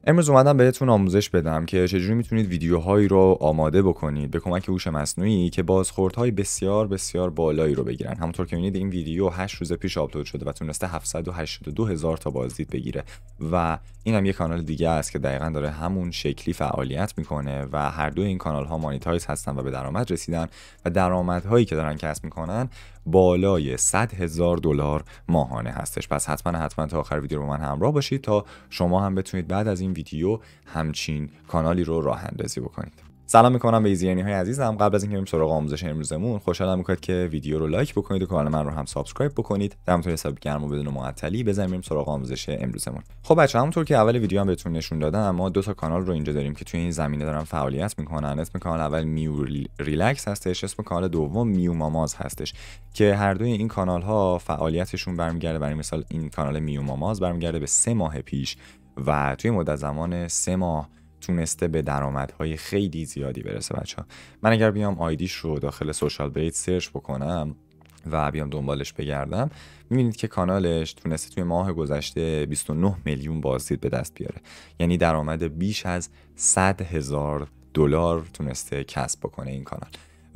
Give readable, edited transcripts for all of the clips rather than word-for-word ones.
امروز اومدم بهتون آموزش بدم که چجوری میتونید ویدیوهایی رو آماده بکنید به کمک هوش مصنوعی که بازخوردهای بسیار بسیار بالایی رو بگیرن. همونطور که می‌بینید این ویدیو 8 روز پیش آپلود شده و تونسته 782 هزار تا بازدید بگیره و این هم یه کانال دیگه است که دقیقاً داره همون شکلی فعالیت میکنه و هر دو این کانال ها مانیتایز هستن و به درآمد رسیدن و درآمدهایی که دارن کسب میکنن بالای 100 هزار دلار ماهانه هستش. پس حتما تا آخر ویدیو با من همراه باشید تا شما هم بتونید بعد از این ویدیو همچین کانالی رو راه اندازی بکنید. سلام میکنم به ایزی های عزیزم. قبل از اینکه بریم سراغ آموزش امروزمون خوشحالم میکنید که ویدیو رو لایک بکنید و کانال من رو هم سابسکرایب بکنید. همونطور حساب گرم و بدون معطلی بریم سراغ آموزش امروزمون. خب بچه‌ها، همونطور که اول ویدیو هم بهتون نشون دادم ما دو تا کانال رو اینجا داریم که توی این زمینه دارن فعالیت میکنن. اسم کانال اول میو ریلکس هستش، اسم کانال دوم میو ماماز هستش که هر دوی این کانال ها فعالیتشون برمیگرده، برای مثال این کانال میو ماماز برمیگرده به 3 ماه پیش و توی مدت زمان 3 ماه تونسته به درآمدهای خیلی زیادی برسه. بچه‌ها، من اگر بیام آیدیش رو داخل سوشال بلید سرچ بکنم و بیام دنبالش بگردم، می‌بینید که کانالش تونسته توی ماه گذشته 29 میلیون بازدید به دست بیاره، یعنی درآمد بیش از 100 هزار دلار تونسته کسب بکنه این کانال.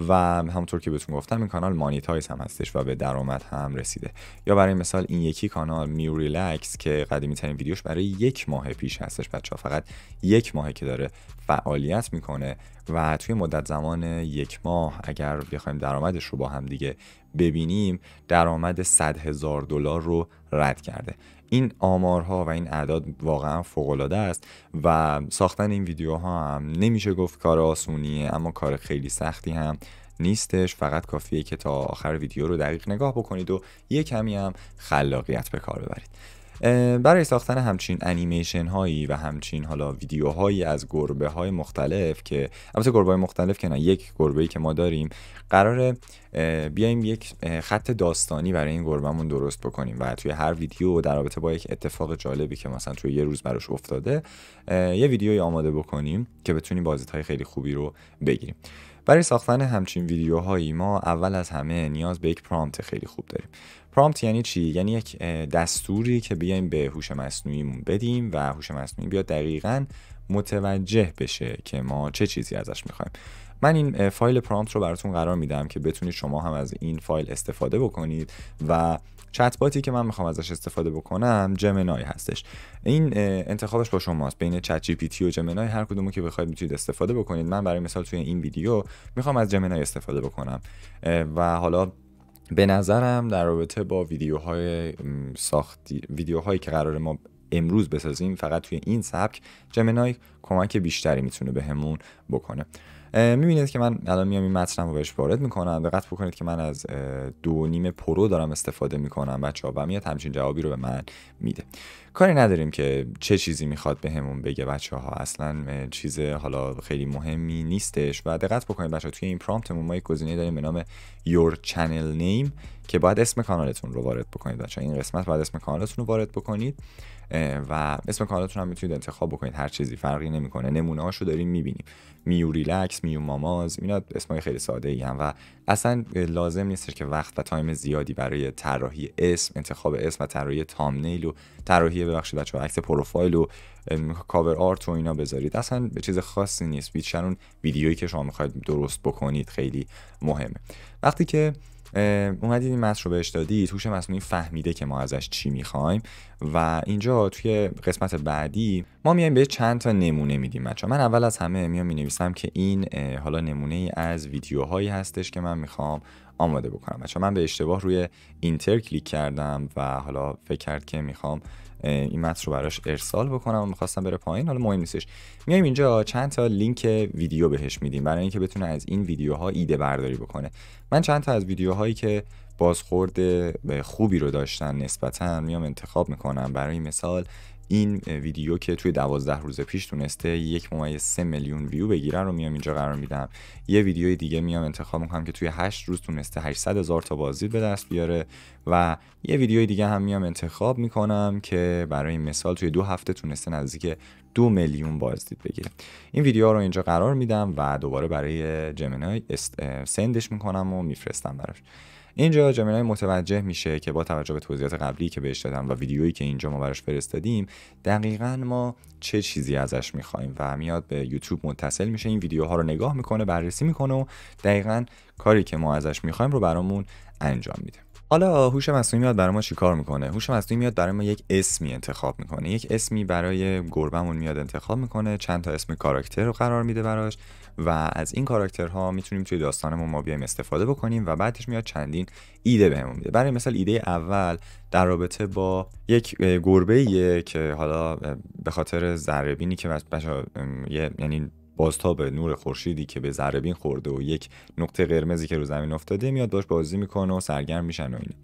و همونطور که بهتون گفتم این کانال مانیتایز هم هستش و به درآمد هم رسیده. یا برای مثال این یکی کانال میو ریلکس که قدیمی ترین ویدیوش برای 1 ماه پیش هستش بچه‌ها، فقط 1 ماهه که داره فعالیت میکنه و توی مدت زمان 1 ماه اگر بخوایم درآمدش رو با هم دیگه ببینیم درآمد 100 هزار دلار رو رد کرده. این آمارها و این اعداد واقعا فوق‌العاده است و ساختن این ویدیوها هم نمیشه گفت کار آسونیه، اما کار خیلی سختی هم نیستش. فقط کافیه که تا آخر ویدیو رو دقیق نگاه بکنید و یه کمی هم خلاقیت به کار ببرید. برای ساختن همچین انیمیشن هایی و همچین حالا ویدیوهایی از گربه های مختلف، که البته گربه های مختلف که نه، یک گربه‌ای که ما داریم قراره بیایم یک خط داستانی برای این گربهمون درست بکنیم و توی هر ویدیو در رابطه با یک اتفاق جالبی که مثلا توی یه روز براش افتاده یه ویدیوی آماده بکنیم که بتونیم بازدیدهای خیلی خوبی رو بگیریم. برای ساختن همچین ویدیوهایی ما اول از همه نیاز به یک پرامپت خیلی خوب داریم. پرامپت یعنی چی؟ یعنی یک دستوری که بیایم به هوش مصنوعیمون بدیم و هوش مصنوعی بیاد دقیقاً متوجه بشه که ما چه چیزی ازش میخوایم. من این فایل پرامپت رو براتون قرار میدم که بتونید شما هم از این فایل استفاده بکنید و چت باتی که من میخوام ازش استفاده بکنم جمنای هستش. این انتخابش با شماست، بین چت جی پی تی و جمنای هر کدومو که بخواید میتونید استفاده بکنید. من برای مثال توی این ویدیو میخوام از جمنای استفاده بکنم و حالا به نظرم در رابطه با ویدیوهایی که قرار ما امروز بسازیم فقط توی این سبک جمنای کمک بیشتری میتونه بهمون بکنه. میبینید که من الان میام این متنم رو بهش وارد میکنم. دقت بکنید که من از 2.5 پرو دارم استفاده میکنم بچه‌ها و میاد همچین جوابی رو به من میده. کاری نداریم که چه چیزی میخواد بهمون بگه بچه‌ها، اصلا چیز حالا خیلی مهمی نیستش. و دقت بکنید بچه‌ها توی این پرامپتمون ما یک گزینه داریم به نام your channel name که باید اسم کانالتون رو وارد بکنید بچه‌ها. این قسمت باید اسم کانالتون رو وارد بکنید و اسم کانالتون هم میتونید انتخاب بکنید، هر چیزی فرقی نمیکنه. نمونه‌هاشو داریم میبینیم، میو ریلکس، میو ماماز، اینا اسمای خیلی ساده ای هم و اصلا لازم نیست که وقت و تایم زیادی برای طراحی اسم، انتخاب اسم و طراحی تامنیل و طراحی ببخشید بچه‌ها عکس پروفایل و کاور آرت و اینا بذارید. اصلا چیز خاصی نیست، بیشتر اون ویدیویی که شما میخواید درست بکنید خیلی مهمه. وقتی که اومدید این متن رو بهش دادید، هوش مصنوعی فهمیده که ما ازش چی میخوایم و اینجا توی قسمت بعدی ما میایم به چند تا نمونه میدیم بچه‌ها. من اول از همه میام مینویسم که این حالا نمونه ای از ویدیوهایی هستش که من میخوام آماده بکنم بچه‌ها. من به اشتباه روی اینتر کلیک کردم و حالا فکر کرد که میخوام این متن رو براش ارسال بکنم و میخواستم بره پایین، حالا مهم نیستش. میایم اینجا چند تا لینک ویدیو بهش میدیم برای اینکه بتونه از این ویدیوها ایده برداری بکنه. من چند تا از ویدیوهایی که بازخورد خوبی رو داشتن نسبتاً میام انتخاب میکنم. برای مثال این ویدیو که توی 12 روز پیش تونسته 1.3 میلیون ویو بگیره رو میام اینجا قرار میدم. یه ویدیوی دیگه میام انتخاب میکنم که توی 8 روز تونسته 800 هزار تا بازدید به دست بیاره و یه ویدیوی دیگه هم میام انتخاب میکنم که برای مثال توی 2 هفته تونسته نزدیک 2 میلیون بازدید بگیره. این ویدیو رو اینجا قرار میدم و دوباره برای جمنای سندش میکنم و میفرستم براش. اینجا جمینای متوجه میشه که با توجه به توضیحات قبلی که بهش دادم و ویدیویی که اینجا ما براش فرستادیم دقیقاً ما چه چیزی ازش میخوایم و میاد به یوتیوب متصل میشه، این ویدیوها رو نگاه میکنه، بررسی میکنه و دقیقاً کاری که ما ازش میخوایم رو برامون انجام میده. حالا هوش مصنوعی میاد برای ما چیکار میکنه؟ هوش مصنوعی میاد برای ما یک اسمی انتخاب میکنه، یک اسمی برای گربهمون میاد انتخاب میکنه، چند تا اسم کاراکتر رو قرار میده براش و از این کاراکترها میتونیم توی داستانمون ما بیایم استفاده بکنیم و بعدش میاد چندین ایده بهمون میده. برای مثال ایده اول در رابطه با یک گربه‌ایه که حالا به خاطر ذره‌بینی که یعنی بازتاب نور خورشیدی که به ذره‌بین خورده و یک نقطه قرمزی که رو زمین افتاده میاد باش بازی میکنه و سرگرم میشن و اینا.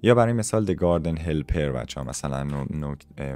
یا برای مثال The Garden Helper بچه‌ها، مثلا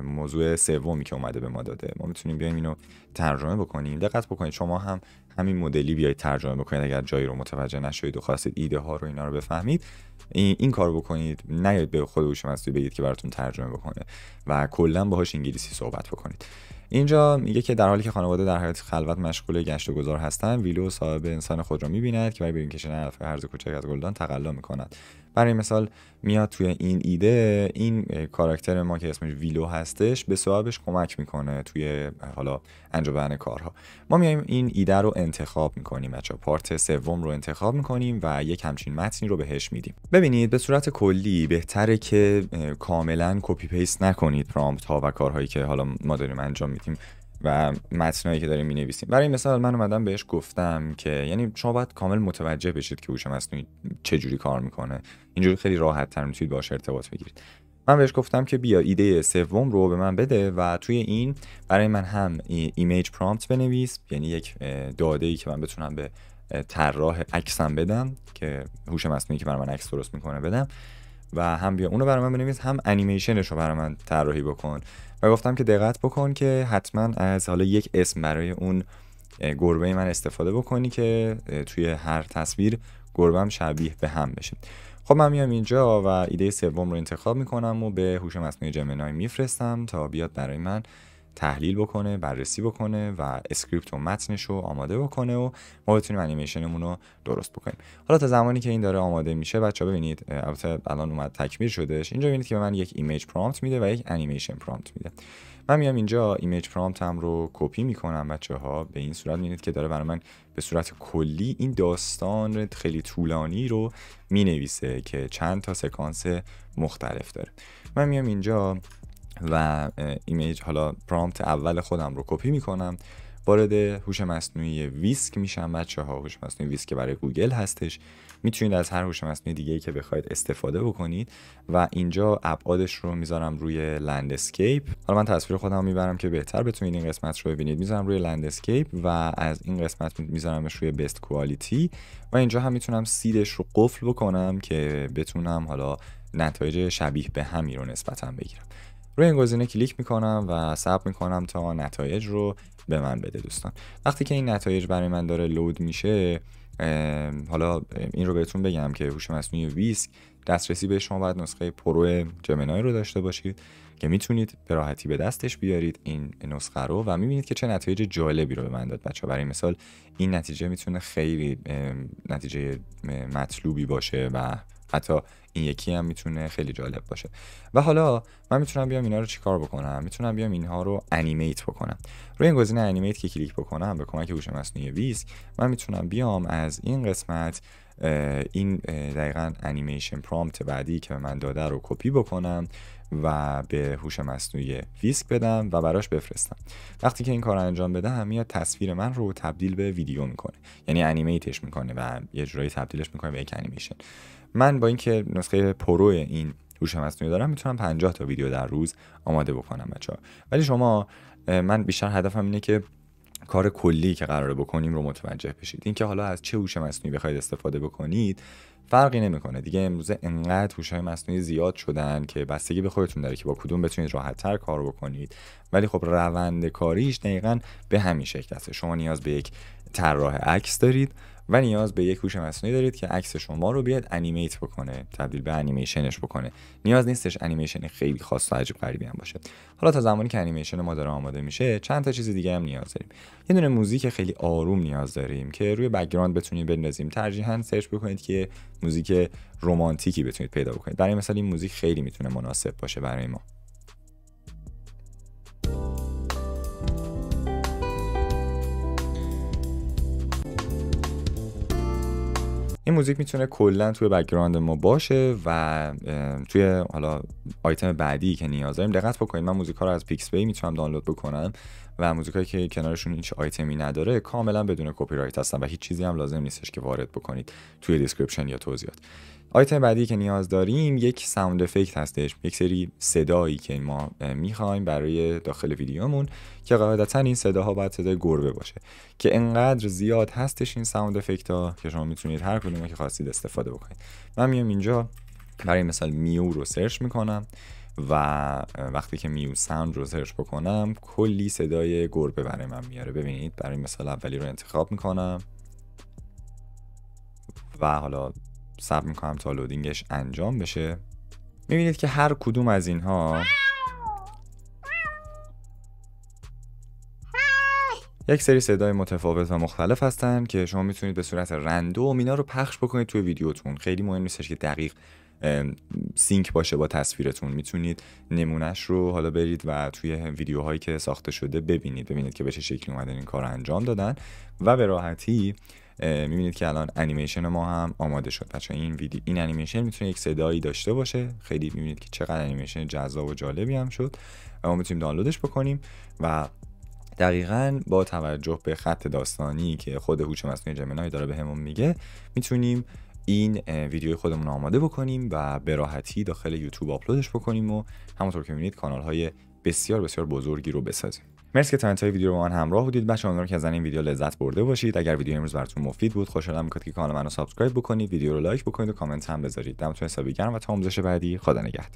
موضوع سومی که اومده به ما داده، ما میتونیم بیایم اینو ترجمه بکنیم. دقت بکنید شما هم همین مدلی بیاید ترجمه بکنید اگر جایی رو متوجه نشدید و خواستید ایده ها رو اینا رو بفهمید، این کارو بکنید. نیاید به خود هوش مصنوعی بگید که براتون ترجمه بکنه و کلا باهاش انگلیسی صحبت بکنید. اینجا میگه که در حالی که خانواده در حالت خلوت مشغول گشت و گذار هستند، ویلو صاحب انسان خود را می‌بیند که برای بیرون کشیدن علف هرز کوچک از گلدان تقلا می‌کند. برای مثال میاد توی این ایده این کاراکتر ما که اسمش ویلو هستش به صاحبش کمک میکنه توی حالا انجام دادن کارها. ما میایم این ایده رو انتخاب میکنیم بچه‌ها، پارت سوم رو انتخاب میکنیم و یک همچین متنی رو بهش میدیم. ببینید به صورت کلی بهتره که کاملا کپی پیست نکنید پرامپت ها و کارهایی که حالا ما داریم انجام میدیم و متنایی که داریم می‌نویسیم. برای مثال من اومدم بهش گفتم که یعنی شما باید کامل متوجه بشید که هوش مصنوعی چه جوری کار میکنه. اینجوری خیلی راحت تر میتونید باهاش ارتباط بگیرید. من بهش گفتم که بیا ایده سوم رو به من بده و توی این برای من هم ایمیج پرامپت بنویس، یعنی یک داده‌ای که من بتونم به طراح عکسم بدم که هوش مصنوعی که برای من عکس درست میکنه بدم، و هم بیا اونو برای من بنویس هم انیمیشنش رو برای من طراحی بکن. و گفتم که دقت بکن که حتما از حالا یک اسم برای اون گربه من استفاده بکنی که توی هر تصویر گربه‌ام شبیه به هم بشه. خب من میام اینجا و ایده سوم رو انتخاب میکنم و به هوش مصنوعی جمینای میفرستم تا بیاد برای من تحلیل بکنه، بررسی بکنه و اسکریپت و متنش رو آماده بکنه و ما بتونیم انیمیشنمون رو درست بکنیم. حالا تا زمانی که این داره آماده میشه بچه‌ها ببینید، البته الان اومد تکمیل شدهش، اینجا ببینید که به من یک ایمیج پرامپت میده و یک انیمیشن پرامپت میده. من میام اینجا ایمیج پرامپتم رو کپی میکنم بچه‌ها، به این صورت میبینید که داره برای من به صورت کلی این داستان خیلی طولانی رو مینویسه که چند تا سکانس مختلف داره. من میام اینجا و ایمیج حالا پرامپت اول خودم رو کپی میکنم، وارد هوش مصنوعی ویسک میشم بچه‌ها. هوش مصنوعی ویسک که برای گوگل هستش، میتونید از هر هوش مصنوعی دیگه‌ای که بخواید استفاده بکنید و اینجا ابعادش رو میذارم روی لندسکیپ. حالا من تصویر خودم رو میبرم که بهتر بتونید این قسمت رو ببینید. میذارم روی لندسکیپ و از این قسمت میذارمش روی بیست کوالیتی و اینجا هم میتونم سیدش رو قفل بکنم که بتونم حالا نتایج شبیه به همی رو نسبتاً بگیرم. روی این گزینه کلیک میکنم و صبر میکنم تا نتایج رو به من بده دوستان. وقتی که این نتایج برای من داره لود میشه، حالا این رو بهتون بگم که هوش مصنوعی ویسک دسترسی به شما باید نسخه پرو جمینای رو داشته باشید که میتونید به راحتی به دستش بیارید این نسخه رو و میبینید که چه نتایج جالبی رو به من داد بچه‌ها. برای مثال این نتیجه میتونه خیلی نتیجه مطلوبی باشه و حتی این یکی هم میتونه خیلی جالب باشه. و حالا من میتونم بیام اینا رو چیکار بکنم؟ میتونم بیام اینها رو انیمیت بکنم. روی این گزینه انیمیت که کلیک بکنم به کمک هوش مصنوعی ویسک من میتونم بیام از این قسمت این دقیقاً انیمیشن پرامپت بعدی که به من داده رو کپی بکنم و به هوش مصنوعی ویسک بدم و براش بفرستم. وقتی که این کار انجام بدم میاد تصویر من رو تبدیل به ویدیو میکنه، یعنی انیمیتش میکنه و یه جورایی تبدیلش میکنه به یک انیمیشن. من با اینکه نسخه پرو این هوش مصنوعی دارم میتونم 50 تا ویدیو در روز آماده بکنم بچه‌ها. ولی شما، من بیشتر هدفم اینه که کار کلی که قراره بکنیم رو متوجه بشید. این که حالا از چه هوش مصنوعی بخواید استفاده بکنید فرقی نمیکنه دیگه. امروزه انقدر هوش‌های مصنوعی زیاد شدن که بستگی به خودتون داره که با کدوم بتونید راحت‌تر کار بکنید. ولی خب روند کاریش دقیقاً به همین شکل هست. شما نیاز به یک طراح عکس دارید و نیاز به یک هوش مصنوعی دارید که عکس شما رو بیاد انیمیت بکنه، تبدیل به انیمیشنش بکنه. نیاز نیستش انیمیشن خیلی خاص و عجیب غریبی هم باشه. حالا تا زمانی که انیمیشن ما داره آماده میشه چند تا چیز دیگه هم نیاز داریم. یه دونه موزیک خیلی آروم نیاز داریم که روی بک‌گراند بتونیم بندازیم. ترجیحاً سرچ بکنید که موزیک رمانتیکی بتونید پیدا بکنید. برای مثلا این موزیک خیلی میتونه مناسب باشه برای ما. این موزیک میتونه کلا توی بک‌گراند ما باشه و توی حالا آیتم بعدی که نیاز داریم دقت بکنید. من موزیک‌ها رو از پیکسبی میتونم دانلود بکنم و موزیکایی که کنارشون هیچ آیتمی نداره کاملا بدون کپی رایت هستن و هیچ چیزی هم لازم نیستش که وارد بکنید توی دیسکریپشن یا توضیحات. آیتم بعدی که نیاز داریم یک ساوند افکت هستش، یک سری صدایی که ما میخوایم برای داخل ویدیومون که قاعدتا این صداها باید صدای گربه باشه که انقدر زیاد هستش این ساوند افکت ها که شما میتونید هر کدومی که خواستید استفاده بکنید. من میام اینجا برای مثال میو رو سرچ میکنم و وقتی که میو ساوند رو سرچ بکنم کلی صدای گربه برای من میاره. ببینید برای مثال اولی رو انتخاب میکنم و حالا صبر میکنم تا لودینگش انجام بشه. میبینید که هر کدوم از اینها یک سری صدای متفاوت و مختلف هستن که شما میتونید به صورت رندوم اینا رو پخش بکنید توی ویدیوتون. خیلی مهم نیستش که دقیق سینک باشه با تصویرتون. میتونید نمونهش رو حالا برید و توی ویدیوهایی که ساخته شده ببینید که به چه شکلی اومدن این کار رو انجام دادن و به راحتی میبینید که الان انیمیشن ما هم آماده شد. بچه‌ها این انیمیشن میتونه یک صدایی داشته باشه. خیلی میبینید که چقدر انیمیشن جذاب و جالبی هم شد و ما میتونیم دانلودش بکنیم و دقیقاً با توجه به خط داستانی که خود هوش مصنوعی جمینای داره بهمون میگه میتونیم این ویدیوی خودمون آماده بکنیم و به راحتی داخل یوتیوب آپلودش بکنیم و همونطور که میبینید کانال‌های بسیار بسیار بزرگی رو بسازیم. مرسی که تا انتهای ویدیو با من همراه بودید. بچه‌ها امیدوارم که از این ویدیو لذت برده باشید. اگر ویدیو امروز براتون مفید بود خوشحالم می‌کنم که کانال منو سابسکرایب بکنید، ویدیو رو لایک بکنید و کامنت هم بذارید. دمتون حسابی گرم و تا آموزش بعدی خدا نگهدار.